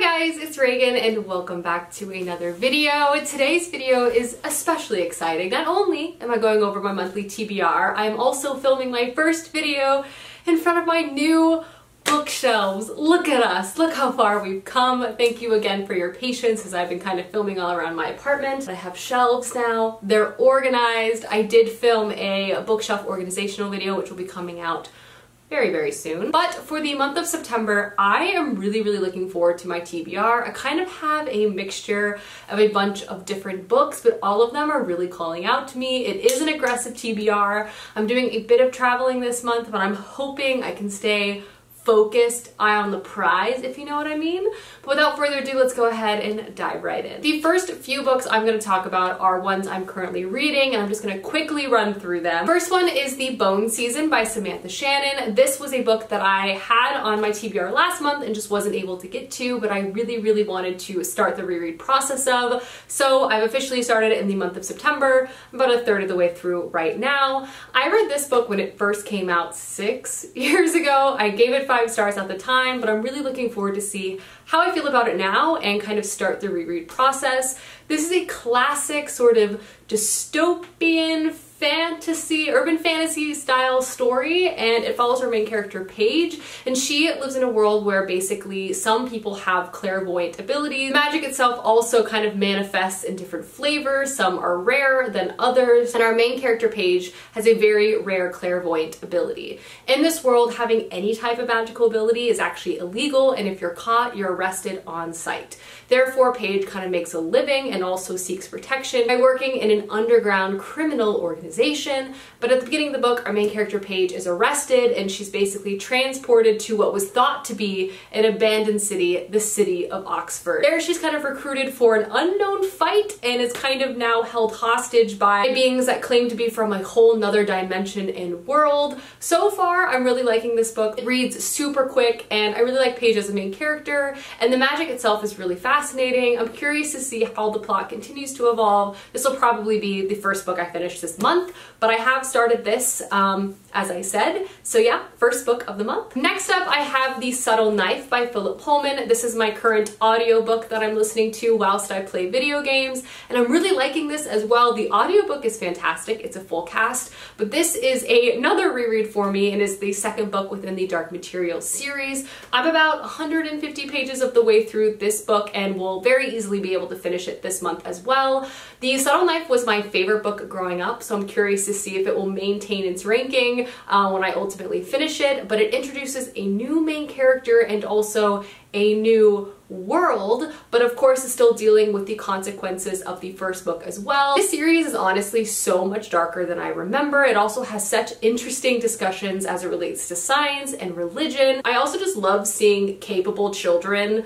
Hi guys, it's Reagan and welcome back to another video. Today's video is especially exciting. Not only am I going over my monthly TBR, I am also filming my first video in front of my new bookshelves. Look at us, look how far we've come. Thank you again for your patience as I've been kind of filming all around my apartment. I have shelves now, they're organized. I did film a bookshelf organizational video which will be coming out very soon. But for the month of September, I am really looking forward to my TBR. I kind of have a mixture of a bunch of different books, but all of them are really calling out to me. It is an aggressive TBR. I'm doing a bit of traveling this month, but I'm hoping I can stay focused, eye on the prize, if you know what I mean. But without further ado, let's go ahead and dive right in. The first few books I'm going to talk about are ones I'm currently reading, and I'm just going to quickly run through them. First one is The Bone Season by Samantha Shannon. This was a book that I had on my TBR last month and just wasn't able to get to, but I really wanted to start the reread process of. So I've officially started it in the month of September. I'm about a third of the way through right now. I read this book when it first came out 6 years ago. I gave it 5 stars at the time, but I'm really looking forward to see how I feel about it now and kind of start the reread process. This is a classic sort of dystopian fantasy, urban fantasy style story, and it follows her main character Paige, and she lives in a world where basically some people have clairvoyant abilities. Magic itself also kind of manifests in different flavors. Some are rarer than others, and our main character Paige has a very rare clairvoyant ability. In this world, having any type of magical ability is actually illegal, and if you're caught, you're arrested on sight. Therefore, Paige kind of makes a living and also seeks protection by working in an underground criminal organization. But at the beginning of the book, our main character Paige is arrested and she's basically transported to what was thought to be an abandoned city, the city of Oxford. There she's kind of recruited for an unknown fight and is kind of now held hostage by beings that claim to be from a whole nother dimension and world. So far, I'm really liking this book. It reads super quick and I really like Paige as the main character, and the magic itself is really fascinating. I'm curious to see how the plot continues to evolve. This will probably be the first book I finish this month, but I have started this, as I said. So yeah, first book of the month. Next up, I have The Subtle Knife by Philip Pullman. This is my current audiobook that I'm listening to whilst I play video games, and I'm really liking this as well. The audiobook is fantastic. It's a full cast, but this is another reread for me and is the second book within the Dark Materials series. I'm about 150 pages of the way through this book and will very easily be able to finish it this month as well. The Subtle Knife was my favorite book growing up, so I'm curious to see if it will maintain its ranking when I ultimately finish it, but it introduces a new main character and also a new world, but of course is still dealing with the consequences of the first book as well. This series is honestly so much darker than I remember. It also has such interesting discussions as it relates to science and religion. I also just love seeing capable children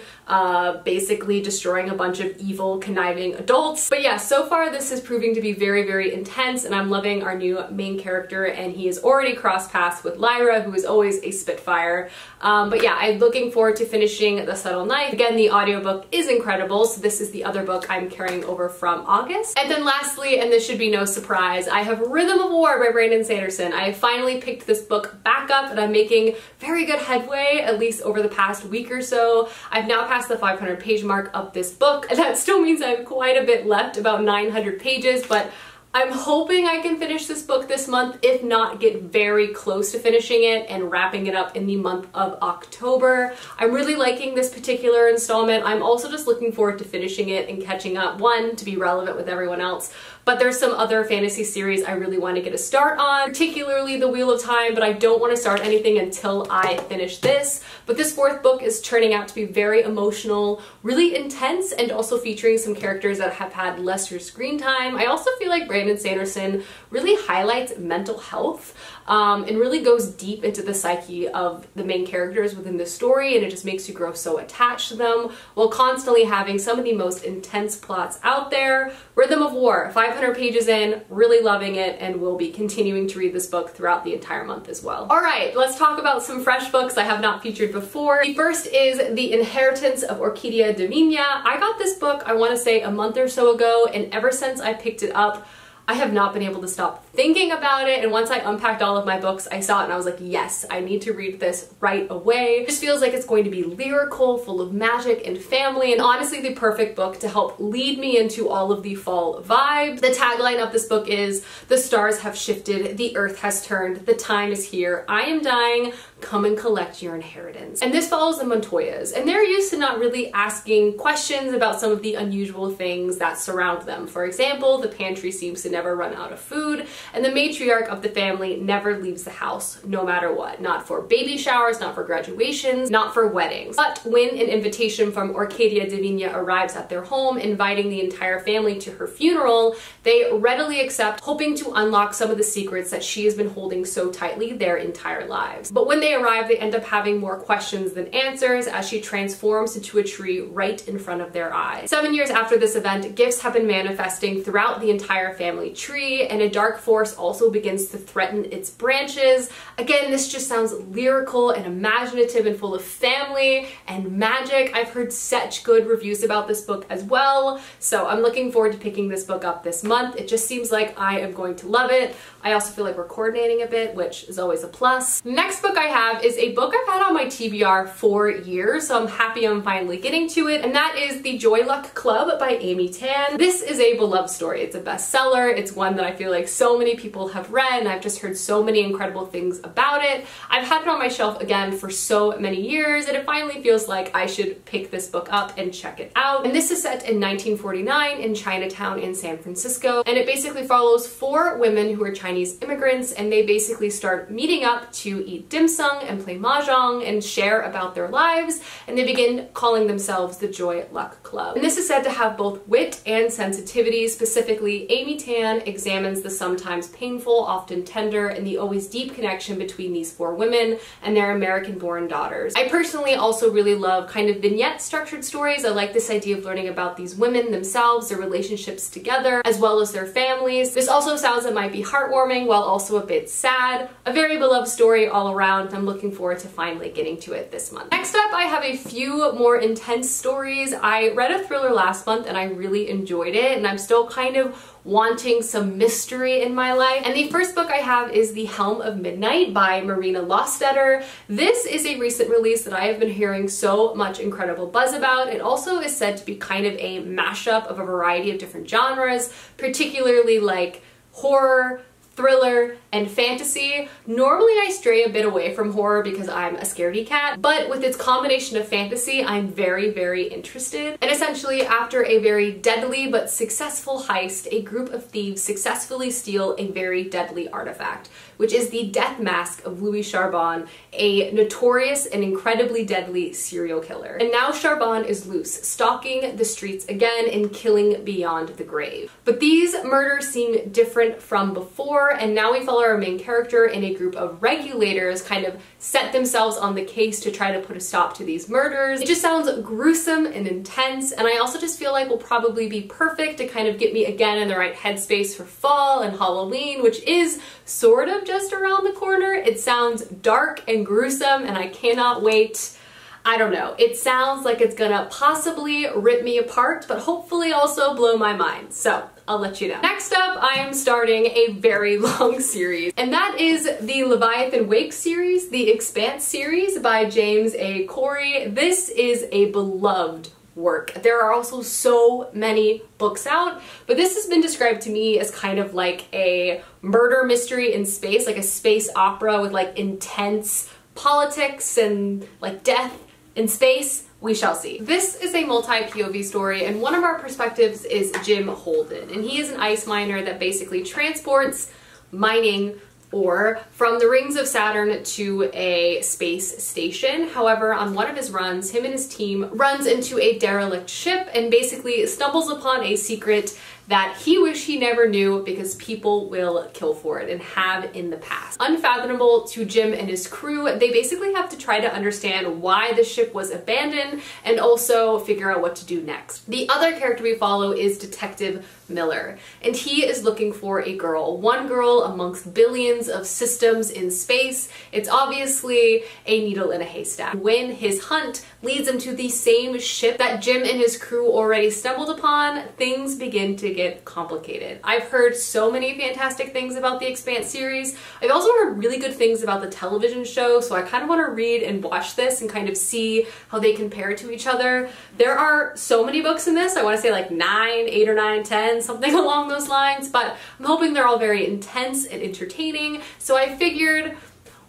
basically destroying a bunch of evil, conniving adults. But yeah, so far this is proving to be very intense, and I'm loving our new main character, and he is already crossed paths with Lyra, who is always a spitfire. But yeah, I'm looking forward to finishing The Subtle Knife. Again, the audiobook is incredible, so this is the other book I'm carrying over from August. And then lastly, and this should be no surprise, I have Rhythm of War by Brandon Sanderson. I have finally picked this book back up and I'm making very good headway, at least over the past week or so. I've now passed the 500 page mark of this book, and that still means I have quite a bit left, about 900 pages, but I'm hoping I can finish this book this month, if not get very close to finishing it and wrapping it up in the month of October. I'm really liking this particular installment. I'm also just looking forward to finishing it and catching up, one, to be relevant with everyone else, but there's some other fantasy series I really want to get a start on, particularly The Wheel of Time, but I don't want to start anything until I finish this. But this fourth book is turning out to be very emotional, really intense, and also featuring some characters that have had lesser screen time. I also feel like Brandon Sanderson really highlights mental health and really goes deep into the psyche of the main characters within the story, and it just makes you grow so attached to them while constantly having some of the most intense plots out there. Rhythm of War, 500 pages in, really loving it, and will be continuing to read this book throughout the entire month as well. Alright, let's talk about some fresh books I have not featured before. The first is The Inheritance of Orquídea Divina. I got this book, I want to say, a month or so ago, and ever since I picked it up, I have not been able to stop thinking about it, and once I unpacked all of my books, I saw it and I was like, yes, I need to read this right away. It just feels like it's going to be lyrical, full of magic and family, and honestly the perfect book to help lead me into all of the fall vibes. The tagline of this book is, "The stars have shifted, the earth has turned, the time is here, I am dying, come and collect your inheritance." And this follows the Montoyas, and they're used to not really asking questions about some of the unusual things that surround them. For example, the pantry seems to never run out of food, and the matriarch of the family never leaves the house, no matter what. Not for baby showers, not for graduations, not for weddings. But when an invitation from Orcadia Divina arrives at their home, inviting the entire family to her funeral, they readily accept, hoping to unlock some of the secrets that she has been holding so tightly their entire lives. But when they arrive, they end up having more questions than answers as she transforms into a tree right in front of their eyes. 7 years after this event, gifts have been manifesting throughout the entire family tree, and a dark force also begins to threaten its branches. Again, this just sounds lyrical and imaginative and full of family and magic. I've heard such good reviews about this book as well, so I'm looking forward to picking this book up this month. It just seems like I am going to love it. I also feel like we're coordinating a bit, which is always a plus. Next book I have is a book I've had on my TBR for years, so I'm happy I'm finally getting to it, and that is The Joy Luck Club by Amy Tan. This is a beloved story. It's a bestseller. It's one that I feel like so many people have read, and I've just heard so many incredible things about it. I've had it on my shelf again for so many years, and it finally feels like I should pick this book up and check it out. And this is set in 1949 in Chinatown in San Francisco, and it basically follows 4 women who are Chinese immigrants, and they basically start meeting up to eat dim sum and play mahjong and share about their lives, and they begin calling themselves the Joy Luck Club. And this is said to have both wit and sensitivity. Specifically, Amy Tan examines the sometimes painful, often tender, and the always deep connection between these 4 women and their American-born daughters. I personally also really love kind of vignette-structured stories. I like this idea of learning about these women themselves, their relationships together, as well as their families. This also sounds it might be heartwarming while also a bit sad. A very beloved story all around. I'm looking forward to finally getting to it this month. Next up, I have a few more intense stories. I read a thriller last month and I really enjoyed it, and I'm still kind of wanting some mystery in my life. And the first book I have is The Helm of Midnight by Marina Lostetter. This is a recent release that I have been hearing so much incredible buzz about. It also is said to be kind of a mashup of a variety of different genres, particularly like horror, thriller, and fantasy. Normally I stray a bit away from horror because I'm a scaredy cat, but with its combination of fantasy, I'm very, very interested. And essentially, after a very deadly but successful heist, a group of thieves successfully steal a very deadly artifact, which is the death mask of Louis Charbon, a notorious and incredibly deadly serial killer. And now Charbon is loose, stalking the streets again and killing beyond the grave. But these murders seem different from before, and now we follow our main character and a group of regulators kind of set themselves on the case to try to put a stop to these murders. It just sounds gruesome and intense, and I also just feel like will probably be perfect to kind of get me again in the right headspace for fall and Halloween, which is sort of just around the corner. It sounds dark and gruesome, and I cannot wait. I don't know. It sounds like it's gonna possibly rip me apart, but hopefully also blow my mind. So I'll let you know. Next up, I am starting a very long series, and that is the Leviathan Wake series, the Expanse series by James A. Corey. This is a beloved work. There are also so many books out, but this has been described to me as kind of like a murder mystery in space, like a space opera with like intense politics and like death in space. We shall see. This is a multi-POV story, and one of our perspectives is Jim Holden, and he is an ice miner that basically transports mining ore from the rings of Saturn to a space station. However, on one of his runs, him and his team runs into a derelict ship and basically stumbles upon a secret that he wished he never knew because people will kill for it and have in the past. Unfathomable to Jim and his crew, they basically have to try to understand why the ship was abandoned and also figure out what to do next. The other character we follow is Detective Miller, and he is looking for a girl. One girl amongst billions of systems in space. It's obviously a needle in a haystack. When his hunt leads him to the same ship that Jim and his crew already stumbled upon, things begin to to get complicated. I've heard so many fantastic things about the Expanse series. I've also heard really good things about the television show, so I kind of want to read and watch this and kind of see how they compare to each other. There are so many books in this. I want to say like 8 or 9, 10, something along those lines, but I'm hoping they're all very intense and entertaining, so I figured,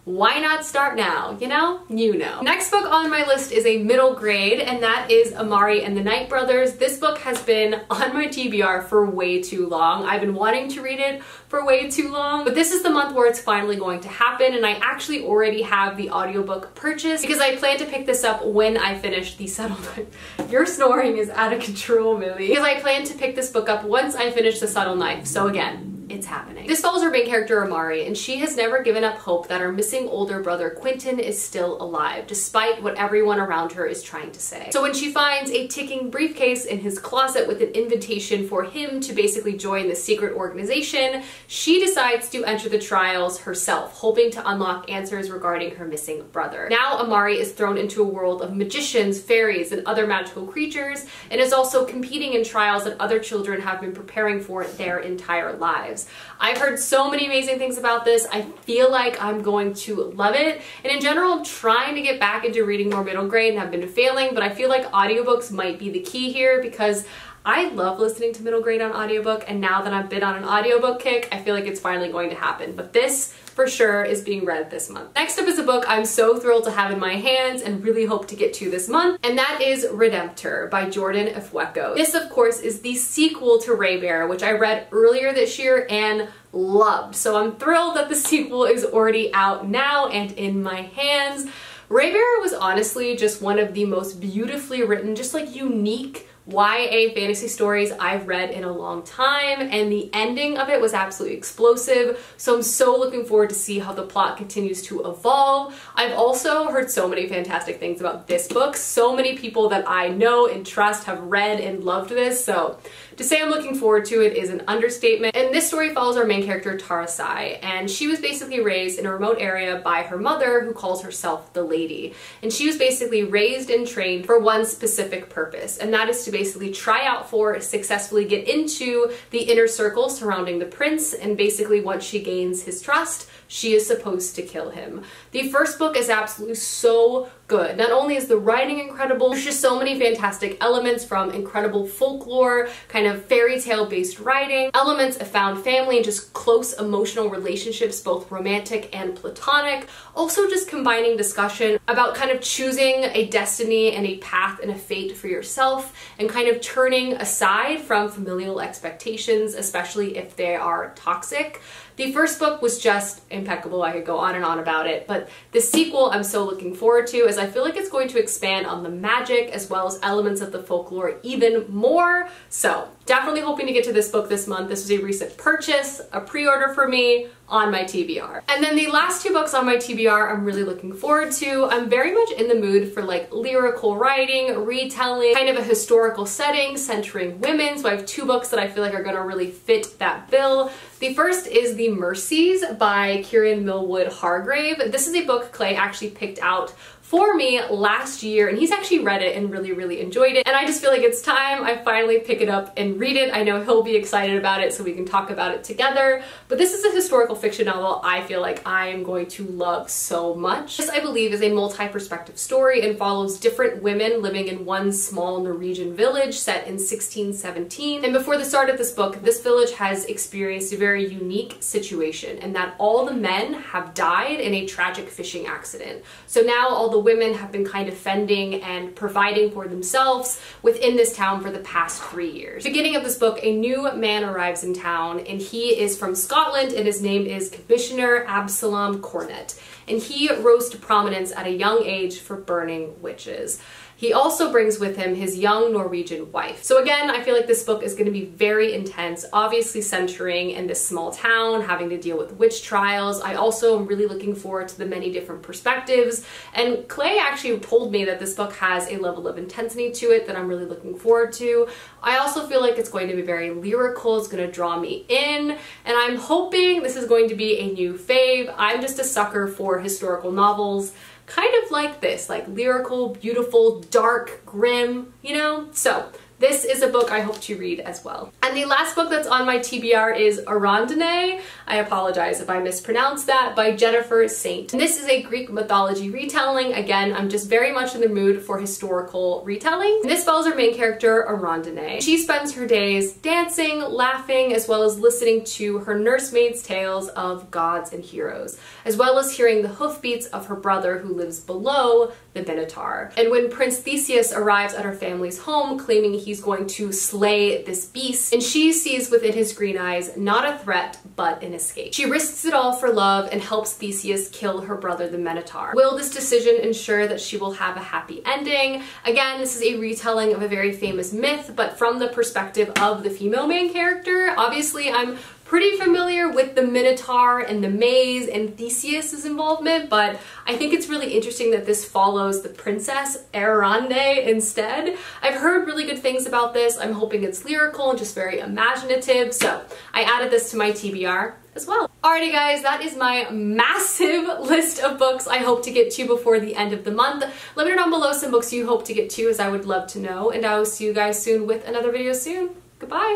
why not start now? You know? You know. Next book on my list is a middle grade, and that is Amari and the Night Brothers. This book has been on my TBR for way too long. I've been wanting to read it for way too long, but this is the month where it's finally going to happen, and I actually already have the audiobook purchased because I plan to pick this up when I finish the Subtle Knife. Your snoring is out of control, Millie. Because I plan to pick this book up once I finish the Subtle Knife, so again, it's happening. This follows our main character Amari, and she has never given up hope that her missing older brother Quentin is still alive, despite what everyone around her is trying to say. So when she finds a ticking briefcase in his closet with an invitation for him to basically join the secret organization, she decides to enter the trials herself, hoping to unlock answers regarding her missing brother. Now Amari is thrown into a world of magicians, fairies, and other magical creatures, and is also competing in trials that other children have been preparing for their entire lives. I've heard so many amazing things about this. I feel like I'm going to love it. And in general, I'm trying to get back into reading more middle grade and have been failing, but I feel like audiobooks might be the key here because I love listening to middle grade on audiobook, and now that I've been on an audiobook kick, I feel like it's finally going to happen. But this for sure is being read this month. Next up is a book I'm so thrilled to have in my hands and really hope to get to this month, and that is Redemptor by Jordan Ifueko. This, of course, is the sequel to Raybearer, which I read earlier this year and loved. So I'm thrilled that the sequel is already out now and in my hands. Raybearer was honestly just one of the most beautifully written, just like unique YA fantasy stories I've read in a long time, and the ending of it was absolutely explosive, so I'm so looking forward to see how the plot continues to evolve. I've also heard so many fantastic things about this book. So many people that I know and trust have read and loved this, so to say I'm looking forward to it is an understatement. And this story follows our main character Tarasai, and she was basically raised in a remote area by her mother, who calls herself the Lady, and she was basically raised and trained for one specific purpose, and that is to basically try out for, successfully get into the inner circle surrounding the prince, and basically once she gains his trust, she is supposed to kill him. The first book is absolutely so good. Not only is the writing incredible, there's just so many fantastic elements, from incredible folklore, kind of fairy tale based writing, elements of found family, and just close emotional relationships, both romantic and platonic. Also just combining discussion about kind of choosing a destiny and a path and a fate for yourself, and kind of turning aside from familial expectations, especially if they are toxic. The first book was just impeccable. I could go on and on about it, but the sequel I'm so looking forward to, as I feel like it's going to expand on the magic as well as elements of the folklore even more. So definitely hoping to get to this book this month. This was a recent purchase, a pre-order for me on my TBR. And then the last two books on my TBR I'm really looking forward to. I'm very much in the mood for like lyrical writing, retelling, kind of a historical setting centering women. So I have two books that I feel like are gonna really fit that bill. The first is The Mercies by Kieran Millwood Hargrave. This is a book Clay actually picked out for me last year, and he's actually read it and really enjoyed it, and I just feel like it's time I finally pick it up and read it. I know he'll be excited about it, so we can talk about it together, but this is a historical fiction novel I feel like I am going to love so much. This, I believe, is a multi-perspective story and follows different women living in one small Norwegian village set in 1617, and before the start of this book, this village has experienced a very unique situation, and that all the men have died in a tragic fishing accident. So now all the women have been kind of fending and providing for themselves within this town for the past 3 years. Beginning of this book, a new man arrives in town, and he is from Scotland, and his name is Commissioner Absalom Cornet, and he rose to prominence at a young age for burning witches. He also brings with him his young Norwegian wife. So again, I feel like this book is going to be very intense, obviously centering in this small town, having to deal with witch trials. I also am really looking forward to the many different perspectives, and Clay actually told me that this book has a level of intensity to it that I'm really looking forward to. I also feel like it's going to be very lyrical, it's going to draw me in, and I'm hoping this is going to be a new fave. I'm just a sucker for historical novels, kind of like this, like lyrical, beautiful, dark, grim, you know? So this is a book I hope to read as well. And the last book that's on my TBR is Arondine, I apologize if I mispronounced that, by Jennifer Saint. And this is a Greek mythology retelling. Again, I'm just very much in the mood for historical retelling. And this follows our main character, Arondine. She spends her days dancing, laughing, as well as listening to her nursemaid's tales of gods and heroes, as well as hearing the hoofbeats of her brother who lives below, the Minotaur. And when Prince Theseus arrives at her family's home claiming he's going to slay this beast, and she sees within his green eyes not a threat but an escape. She risks it all for love and helps Theseus kill her brother the Minotaur. Will this decision ensure that she will have a happy ending? Again, this is a retelling of a very famous myth, but from the perspective of the female main character. Obviously, I'm pretty familiar with the Minotaur and the maze and Theseus's involvement, but I think it's really interesting that this follows the princess Arondine instead. I've heard really good things about this. I'm hoping it's lyrical and just very imaginative, so I added this to my TBR as well. Alrighty guys, that is my massive list of books I hope to get to before the end of the month. Let me know down below some books you hope to get to, as I would love to know, and I will see you guys soon with another video soon. Goodbye!